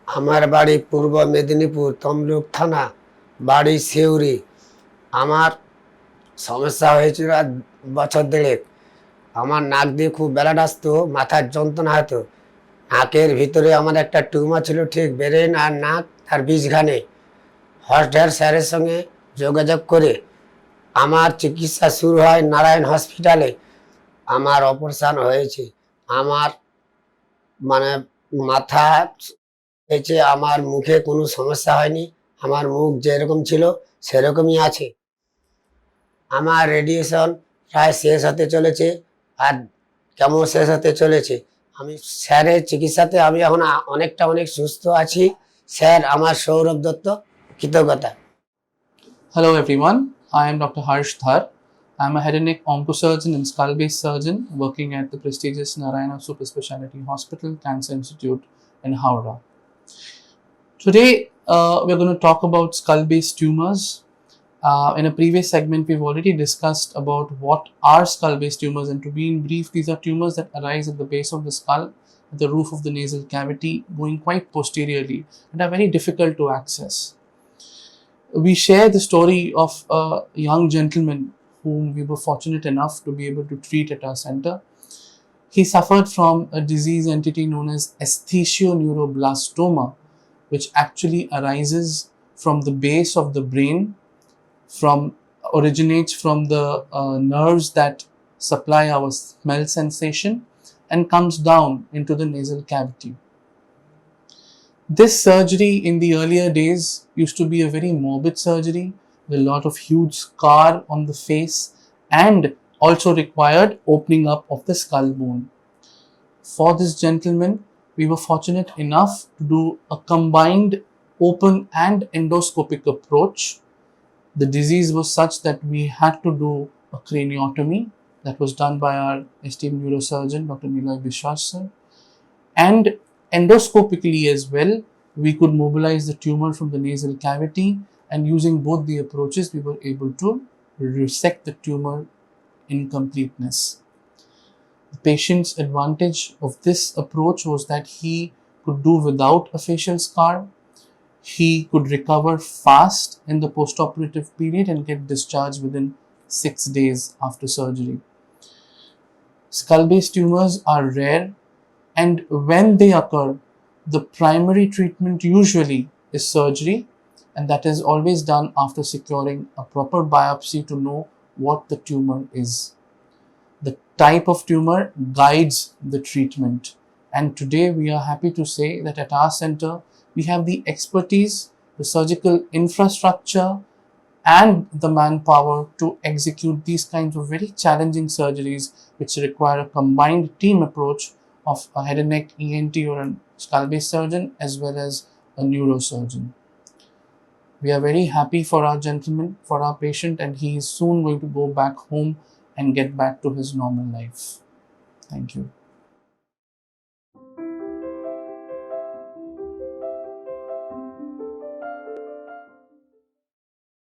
আমার বাড়ি পূর্ব মেদিনীপুর তমলুক থানা, বাড়ি সিউড়ি। আমার সমস্যা হয়েছিল আজ বছর দেড়েক। আমার নাক দিয়ে খুব ব্লাড আসতো, মাথার যন্ত্রণা হতো। নাকের ভিতরে আমার একটা টিউমার ছিল, ঠিক ব্রেন আর নাক তার বীজখানে। হসডার স্যারের সঙ্গে যোগাযোগ করে আমার চিকিৎসা শুরু হয় নারায়ণ হসপিটালে। আমার অপারেশন হয়েছে। আমার মানে মাথা হয়েছে, আমার মুখে কোনো সমস্যা হয়নি। আমার মুখ যেরকম ছিল সেরকমই আছে। আমার রেডিয়েশন প্রায় শেষ হতে চলেছে, আর কেমন শেষ হতে চলেছে। আমি স্যারের চিকিৎসাতে আমি এখন অনেক সুস্থ আছি। স্যার আমার সৌরভ দত্ত, কৃতজ্ঞতা। Hello everyone, I am Dr. Dhar. I am a head and neck oncosurgeon and skull-based surgeon working at the prestigious Narayana Multispeciality Hospital, Cancer Institute in Howrah. Today, we're going to talk about skull-based tumors. In a previous segment, we've already discussed about what are skull-based tumors, and to be in brief, these are tumors that arise at the base of the skull, at the roof of the nasal cavity, going quite posteriorly, and are very difficult to access. We share the story of a young gentleman whom we were fortunate enough to be able to treat at our center. He suffered from a disease entity known as Esthesioneuroblastoma, which actually arises from the base of the brain, originates from the nerves that supply our smell sensation and comes down into the nasal cavity. This surgery in the earlier days used to be a very morbid surgery with a lot of huge scar on the face, and also required opening up of the skull bone. For this gentleman, we were fortunate enough to do a combined open and endoscopic approach. The disease was such that we had to do a craniotomy that was done by our esteemed neurosurgeon, Dr. Nilay Vishwas sir. And endoscopically as well, we could mobilize the tumor from the nasal cavity, and using both the approaches, we were able to resect the tumor in completeness. The patient's advantage of this approach was that he could do without a facial scar. He could recover fast in the post-operative period and get discharged within 6 days after surgery. Skull-based tumors are rare, and when they occur, the primary treatment usually is surgery, and that is always done after securing a proper biopsy to know what the tumor is. The type of tumor guides the treatment, and today we are happy to say that at our center we have the expertise, the surgical infrastructure, and the manpower to execute these kinds of very challenging surgeries which require a combined team approach of a head and neck ENT or a skull-based surgeon as well as a neurosurgeon. We are very happy for our gentleman, for our patient, and he is soon going to go back home and get back to his normal life. Thank you.